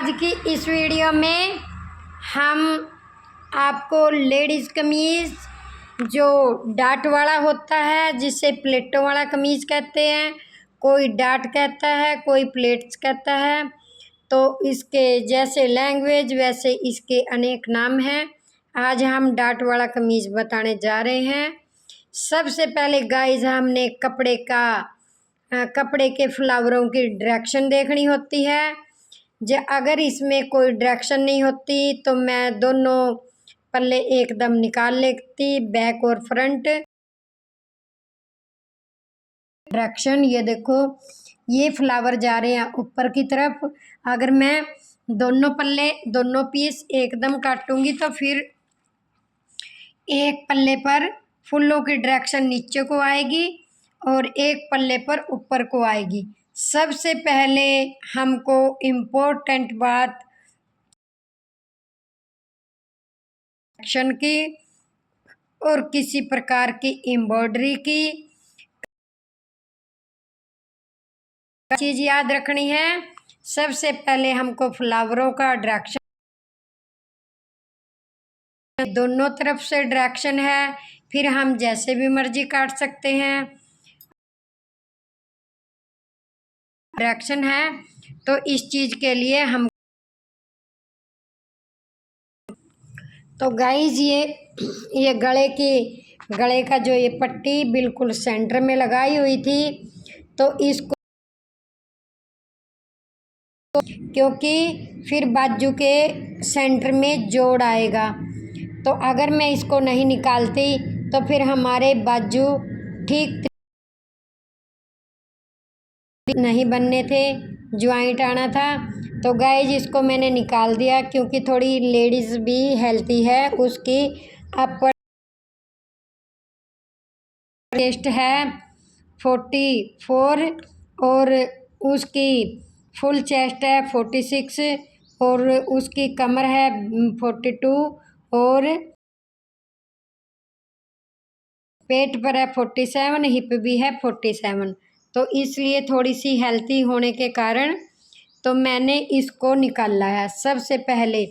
आज की इस वीडियो में हम आपको लेडीज़ कमीज़ जो डाट वाला होता है, जिसे प्लेटों वाला कमीज़ कहते हैं, कोई डाट कहता है, कोई प्लेट्स कहता है। तो इसके जैसे लैंग्वेज वैसे इसके अनेक नाम हैं। आज हम डाट वाला कमीज़ बताने जा रहे हैं। सबसे पहले गाइस हमने कपड़े के फ्लावरों की डायरेक्शन देखनी होती है। अगर इसमें कोई डायरेक्शन नहीं होती तो मैं दोनों पल्ले एकदम निकाल लेती, बैक और फ्रंट डायरेक्शन। ये देखो, ये फ्लावर जा रहे हैं ऊपर की तरफ। अगर मैं दोनों पीस एकदम काटूंगी तो फिर एक पल्ले पर फूलों की डायरेक्शन नीचे को आएगी और एक पल्ले पर ऊपर को आएगी। सबसे पहले हमको इम्पोर्टेंट बात डायरेक्शन की और किसी प्रकार की एम्ब्रॉयडरी की चीज़ याद रखनी है। सबसे पहले हमको फ्लावरों का डायरेक्शन, दोनों तरफ से डायरेक्शन है, फिर हम जैसे भी मर्जी काट सकते हैं। डायरेक्शन है तो इस चीज़ के लिए हम तो गाइज ये गले का जो ये पट्टी बिल्कुल सेंटर में लगाई हुई थी, तो इसको क्योंकि फिर बाजू के सेंटर में जोड़ आएगा, तो अगर मैं इसको नहीं निकालती तो फिर हमारे बाजू ठीक नहीं बनने थे, ज्वाइंट आना था। तो गाइज इसको मैंने निकाल दिया क्योंकि थोड़ी लेडीज़ भी हेल्थी है, उसकी अपर चेस्ट है 44 और उसकी फुल चेस्ट है 46 और उसकी कमर है 42 और पेट पर है 47, हिप भी है 47। तो इसलिए थोड़ी सी हेल्थी होने के कारण तो मैंने इसको निकाला है। सबसे पहले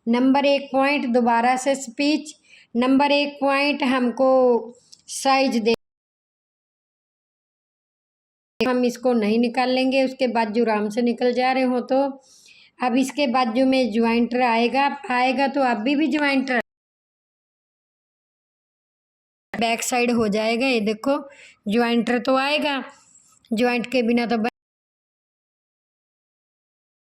नंबर 1 पॉइंट, दोबारा से स्पीच, नंबर 1 पॉइंट हमको साइज दे, हम इसको नहीं निकाल लेंगे, उसके बाजू आराम से निकल जा रहे हो। तो अब इसके बाजू में ज्वाइंटर आएगा तो अभी भी ज्वाइंटर बैक साइड हो जाएगा। ये देखो, ज्वाइंटर तो आएगा, ज्वाइंट के बिना तो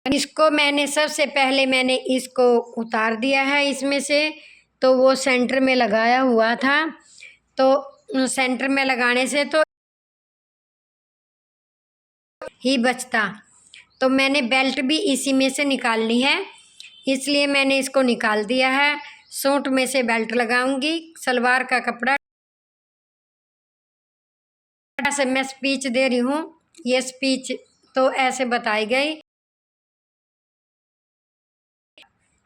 इसको सबसे पहले मैंने इसको उतार दिया है इसमें से। तो वो सेंटर में लगाया हुआ था, तो सेंटर में लगाने से तो ही बचता, तो मैंने बेल्ट भी इसी में से निकालनी है, इसलिए मैंने इसको निकाल दिया है। सूट में से बेल्ट लगाऊंगी, सलवार का कपड़ा से मैं स्पीच दे रही हूँ। ये स्पीच तो ऐसे बताई गई।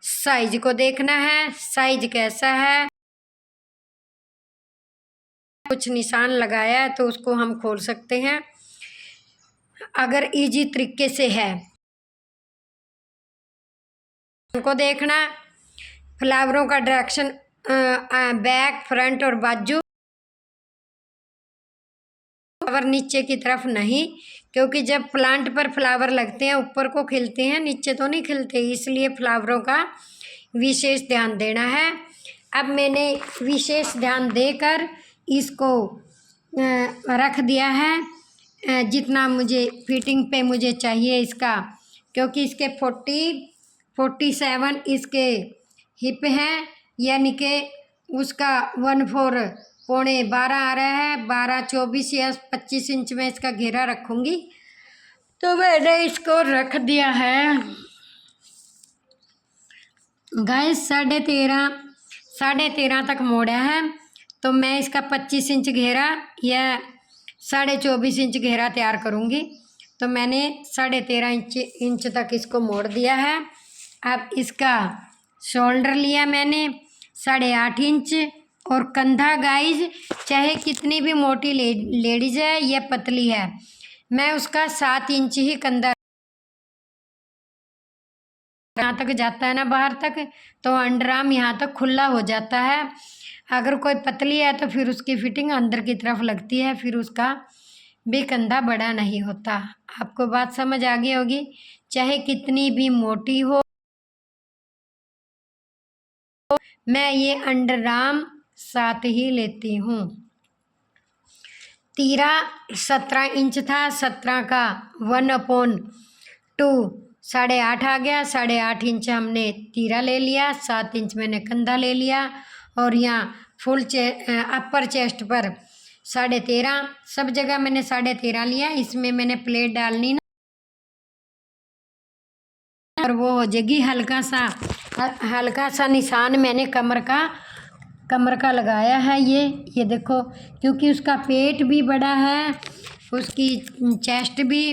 साइज को देखना है, साइज कैसा है, कुछ निशान लगाया है तो उसको हम खोल सकते हैं अगर इजी तरीके से है। को देखना, फ्लावरों का डायरेक्शन बैक, फ्रंट और बाजू, फ्लावर नीचे की तरफ नहीं, क्योंकि जब प्लांट पर फ्लावर लगते हैं ऊपर को खिलते हैं, नीचे तो नहीं खिलते, इसलिए फ्लावरों का विशेष ध्यान देना है। अब मैंने विशेष ध्यान देकर इसको रख दिया है जितना मुझे फिटिंग पे मुझे चाहिए इसका, क्योंकि इसके 47 इसके हिप हैं, यानी कि उसका 14 पौने 12 आ रहा है। 12, 24 या 25 इंच में इसका घेरा रखूँगी। तो मैंने इसको रख दिया है गाइस 13.5 तक मोड़ा है। तो मैं इसका 25 इंच घेरा या 24.5 इंच घेरा तैयार करूँगी। तो मैंने 13.5 इंच तक इसको मोड़ दिया है। अब इसका शोल्डर लिया मैंने 8.5 इंच और कंधा गाइज चाहे कितनी भी मोटी लेडीज है या पतली है, मैं उसका 7 इंच ही कंधा यहाँ तक जाता है ना बाहर तक, तो अंडर आर्म यहाँ तक खुला हो जाता है। अगर कोई पतली है तो फिर उसकी फिटिंग अंदर की तरफ लगती है, फिर उसका भी कंधा बड़ा नहीं होता। आपको बात समझ आ गई होगी। चाहे कितनी भी मोटी हो, मैं ये अंडर आर्म साथ ही लेती हूँ। तीरा 17 इंच था, 17 का 1/2 8.5 आ गया। 8.5 इंच हमने तीरा ले लिया, 7 इंच मैंने कंधा ले लिया, और यहाँ फुल अपर चेस्ट पर 13.5, सब जगह मैंने 13.5 लिया। इसमें मैंने प्लेट डालनी ना, और वो हो जाएगी हल्का सा निशान मैंने कमर का लगाया है। ये देखो, क्योंकि उसका पेट भी बड़ा है, उसकी चेस्ट भी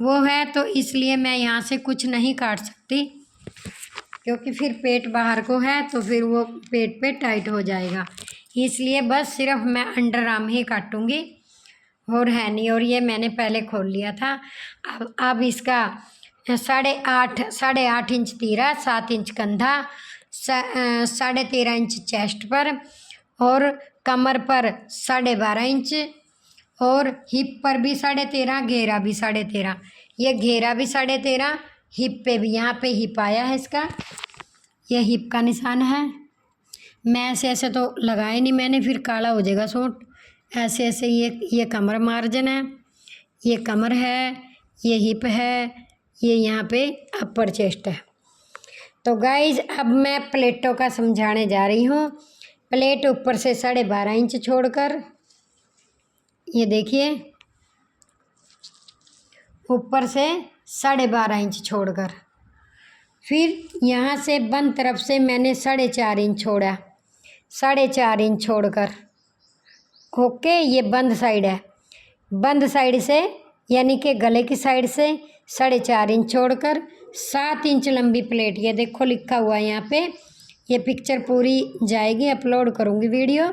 वो है, तो इसलिए मैं यहाँ से कुछ नहीं काट सकती, क्योंकि फिर पेट बाहर को है तो फिर वो पेट पे टाइट हो जाएगा। इसलिए बस सिर्फ मैं अंडर आर्म ही काटूंगी, और है नहीं। और ये मैंने पहले खोल लिया था। अब इसका 8.5 इंच तीरा, 7 इंच कंधा, 13.5 इंच चेस्ट पर, और कमर पर 12.5 इंच, और हिप पर भी 13.5, घेरा भी 13.5। ये घेरा भी 13.5, हिप पे भी, यहाँ पे हिप आया है इसका, ये हिप का निशान है। मैं ऐसे तो लगाए नहीं मैंने, फिर काला हो जाएगा सूट। ऐसे ये कमर मार्जिन है, ये कमर है, ये हिप है, ये यहाँ पे अपर चेस्ट है। तो गाइज अब मैं प्लेटों का समझाने जा रही हूँ। प्लेट ऊपर से 12.5 इंच छोड़कर, ये देखिए, ऊपर से 12.5 इंच छोड़कर, फिर यहाँ से बंद तरफ से मैंने 4.5 इंच छोड़ा, 4.5 इंच छोड़कर। ओके, ये बंद साइड है। बंद साइड से यानी कि गले की साइड से 4.5 इंच छोड़कर 7 इंच लंबी प्लेट, ये देखो लिखा हुआ है यहाँ पे। ये पिक्चर पूरी जाएगी, अपलोड करूँगी वीडियो।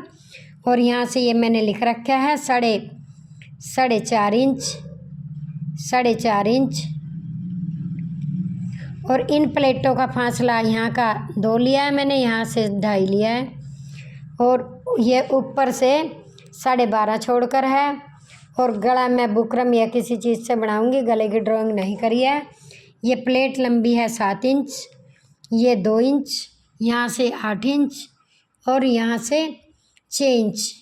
और यहाँ से ये मैंने लिख रखा है 4.5 इंच, 4.5 इंच। और इन प्लेटों का फासला यहाँ का 2 लिया है मैंने, यहाँ से 2.5 लिया है, और ये ऊपर से 12.5 छोड़कर है। और गला मैं बुकरम या किसी चीज़ से बनाऊंगी, गले की ड्राइंग नहीं करी है। ये प्लेट लंबी है 7 इंच, ये 2 इंच, यहाँ से 8 इंच, और यहाँ से 6 इंच।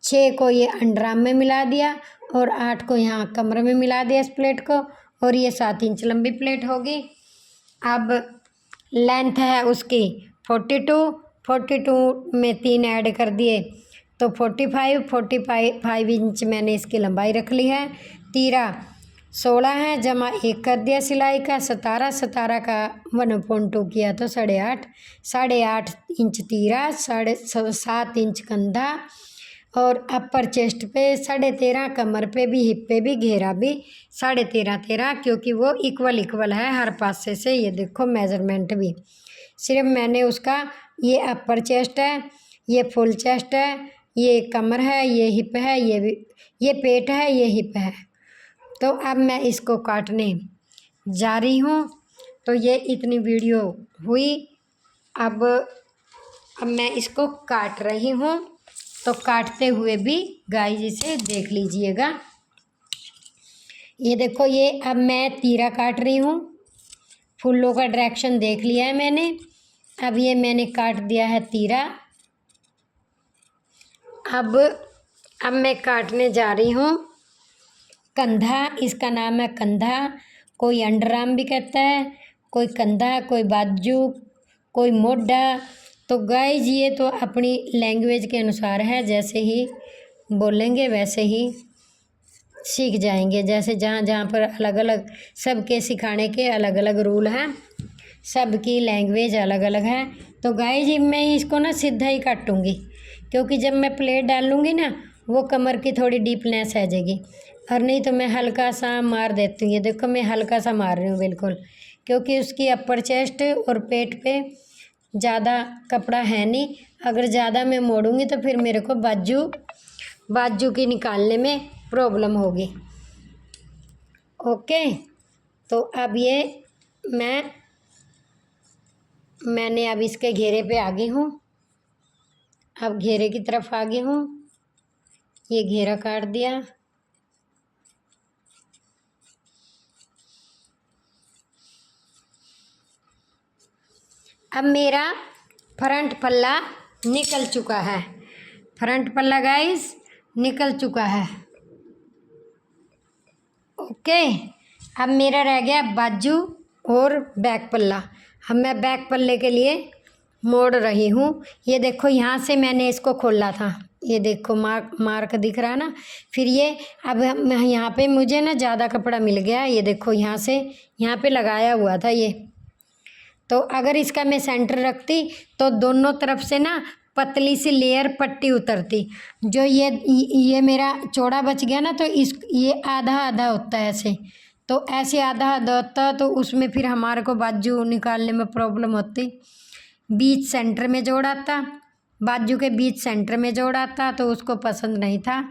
6 को ये अंडर आर्म में मिला दिया, और 8 को यहाँ कमर में मिला दिया इस प्लेट को, और ये 7 इंच लंबी प्लेट होगी। अब लेंथ है उसकी 42 में 3 ऐड कर दिए तो 45 इंच मैंने इसकी लंबाई रख ली है। तीरा 16 है, जमा 1 कर दिया सिलाई का, 17 का 1/2 किया तो 8.5 इंच तीरा, 7 इंच कंधा, और अपर चेस्ट पे 13.5, कमर पे भी, हिप पे भी, घेरा भी 13.5, क्योंकि वो इक्वल है हर पासे से। ये देखो मेजरमेंट भी, सिर्फ मैंने उसका, ये अपर चेस्ट है, ये फुल चेस्ट है, ये कमर है, ये हिप है, ये पेट है, ये हिप है। तो अब मैं इसको काटने जा रही हूँ। तो ये इतनी वीडियो हुई। अब मैं इसको काट रही हूँ, तो काटते हुए भी गाइस इसे देख लीजिएगा। ये देखो, ये अब मैं तीरा काट रही हूँ। फुल्लों का डायरेक्शन देख लिया है मैंने। अब ये मैंने काट दिया है तीरा। अब मैं काटने जा रही हूँ कंधा। इसका नाम है कंधा, कोई अंडर आर्म भी कहता है, कोई कंधा, कोई बाजू, कोई मोढा। तो गाइज ये तो अपनी लैंग्वेज के अनुसार है, जैसे ही बोलेंगे वैसे ही सीख जाएंगे। जैसे जहाँ जहाँ पर अलग अलग, सबके सिखाने के अलग अलग रूल हैं, सबकी लैंग्वेज अलग अलग है। तो गाइज मैं इसको ना सीधा ही काटूँगी, क्योंकि जब मैं प्लेट डालूँगी ना, वो कमर की थोड़ी डीपनेस आ जाएगी। और नहीं तो मैं हल्का सा मार देती हूँ। ये देखो, मैं हल्का सा मार रही हूँ बिल्कुल, क्योंकि उसकी अपर चेस्ट और पेट पे ज़्यादा कपड़ा है नहीं। अगर ज़्यादा मैं मोड़ूंगी तो फिर मेरे को बाजू की निकालने में प्रॉब्लम होगी। ओके, तो अब ये मैं मैंने अब इसके घेरे पे आ गई हूँ। अब घेरे की तरफ आ गई हूँ। ये घेरा काट दिया। अब मेरा फ्रंट पल्ला निकल चुका है। फ्रंट पल्ला गाइस निकल चुका है। ओके, अब मेरा रह गया बाजू और बैक पल्ला। अब मैं बैक पल्ले के लिए मोड़ रही हूँ। ये देखो यहाँ से मैंने इसको खोला था, ये देखो मार्क दिख रहा है ना। फिर ये अब यहाँ पे मुझे ना ज़्यादा कपड़ा मिल गया। ये देखो यहाँ से यहाँ पे लगाया हुआ था ये, तो अगर इसका मैं सेंटर रखती तो दोनों तरफ से ना पतली सी लेयर पट्टी उतरती। जो ये मेरा चौड़ा बच गया ना, तो ये आधा आधा होता है ऐसे, तो ऐसे आधा आधा होता तो उसमें फिर हमारे को बाजू निकालने में प्रॉब्लम होती। बीच सेंटर में जोड़ आता, बाजू के बीच सेंटर में जोड़ आता, तो उसको पसंद नहीं था,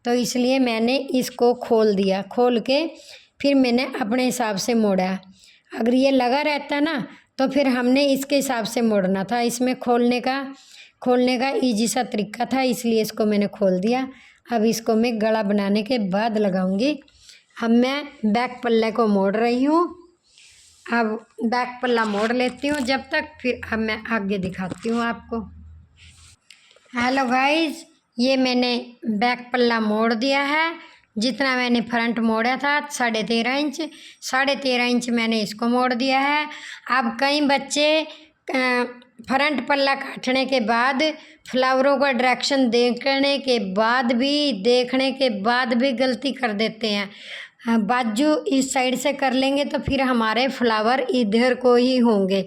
तो इसलिए मैंने इसको खोल दिया। खोल के फिर मैंने अपने हिसाब से मोड़ा। अगर ये लगा रहता ना तो फिर हमने इसके हिसाब से मोड़ना था। इसमें खोलने का इजी सा तरीका था, इसलिए इसको मैंने खोल दिया। अब इसको मैं गला बनाने के बाद लगाऊंगी। अब मैं बैक पल्ले को मोड़ रही हूँ। अब बैक पल्ला मोड़ लेती हूँ जब तक, फिर अब मैं आगे दिखाती हूँ आपको। हेलो गाइस, ये मैंने बैक पल्ला मोड़ दिया है। जितना मैंने फ्रंट मोड़ा था 13.5 इंच, 13.5 इंच मैंने इसको मोड़ दिया है। अब कई बच्चे फ्रंट पल्ला काटने के बाद फ्लावरों का डायरेक्शन देखने के बाद भी गलती कर देते हैं। बाजू इस साइड से कर लेंगे तो फिर हमारे फ्लावर इधर को ही होंगे।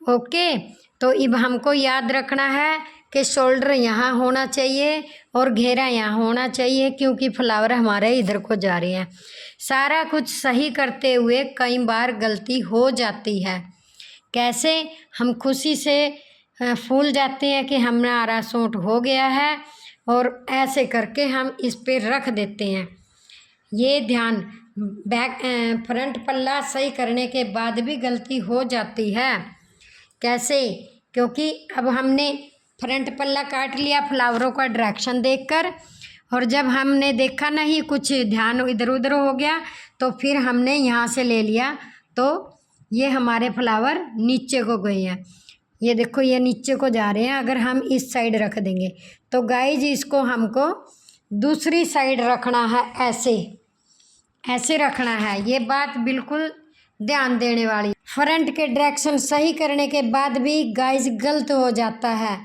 ओके, तो अब हमको याद रखना है कि शोल्डर यहाँ होना चाहिए और घेरा यहाँ होना चाहिए, क्योंकि फ्लावर हमारे इधर को जा रहे हैं। सारा कुछ सही करते हुए कई बार गलती हो जाती है। कैसे? हम खुशी से फूल जाते हैं कि हमारा सूट हो गया है, और ऐसे करके हम इस पे रख देते हैं। ये ध्यान, फ्रंट पल्ला सही करने के बाद भी गलती हो जाती है। कैसे? क्योंकि अब हमने फ्रंट पल्ला काट लिया फ्लावरों का डायरेक्शन देखकर, और जब हमने देखा नहीं, कुछ ध्यान इधर उधर हो गया, तो फिर हमने यहाँ से ले लिया, तो ये हमारे फ्लावर नीचे को गए हैं। ये देखो ये नीचे को जा रहे हैं। अगर हम इस साइड रख देंगे तो गाइज इसको हमको दूसरी साइड रखना है, ऐसे रखना है। ये बात बिल्कुल ध्यान देने वाली। फ्रंट के डायरेक्शन सही करने के बाद भी गाइज गलत हो जाता है,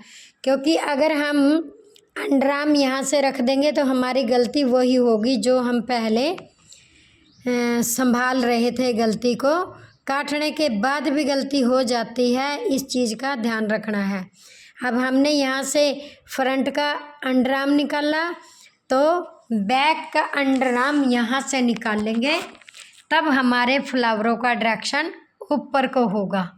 क्योंकि अगर हम अंडरआर्म यहाँ से रख देंगे तो हमारी गलती वही होगी जो हम पहले संभाल रहे थे। गलती को काटने के बाद भी गलती हो जाती है, इस चीज़ का ध्यान रखना है। अब हमने यहाँ से फ्रंट का अंडरआर्म निकाला, तो बैक का अंडरआर्म यहाँ से निकाल लेंगे, तब हमारे फ्लावरों का डायरेक्शन ऊपर को होगा।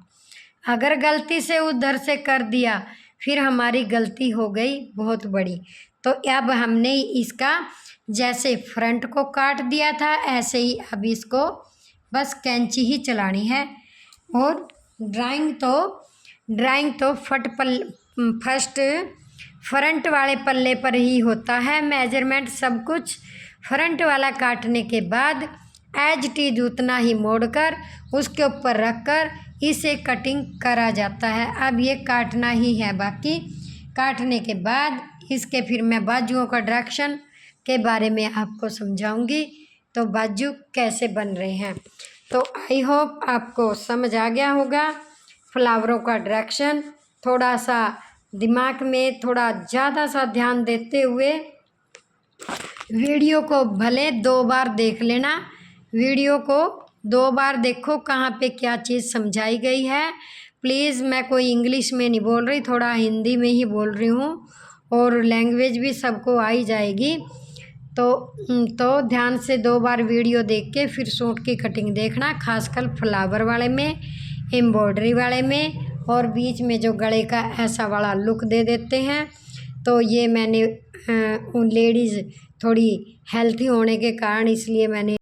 अगर गलती से उधर से कर दिया फिर हमारी गलती हो गई बहुत बड़ी। तो अब हमने इसका जैसे फ्रंट को काट दिया था, ऐसे ही अब इसको बस कैंची ही चलानी है। और ड्राइंग तो फर्स्ट फ्रंट वाले पल्ले पर ही होता है मेजरमेंट। सब कुछ फ्रंट वाला काटने के बाद एज इट इज उतना ही मोड़कर उसके ऊपर रखकर इसे कटिंग करा जाता है। अब ये काटना ही है, बाकी काटने के बाद इसके फिर मैं बाजुओं का डायरेक्शन के बारे में आपको समझाऊंगी, तो बाजू कैसे बन रहे हैं। तो आई होप आपको समझ आ गया होगा। फ्लावरों का डायरेक्शन थोड़ा सा दिमाग में थोड़ा ज़्यादा सा ध्यान देते हुए वीडियो को भले 2 बार देख लेना। वीडियो को 2 बार देखो, कहाँ पे क्या चीज़ समझाई गई है। प्लीज़, मैं कोई इंग्लिश में नहीं बोल रही, थोड़ा हिंदी में ही बोल रही हूँ, और लैंग्वेज भी सबको आ ही जाएगी। तो ध्यान से 2 बार वीडियो देख के फिर सूट की कटिंग देखना, खासकर फ्लावर वाले में, एम्ब्रॉयडरी वाले में, और बीच में जो गले का ऐसा वाला लुक दे देते हैं। तो ये मैंने लेडीज़ थोड़ी हेल्थी होने के कारण इसलिए मैंने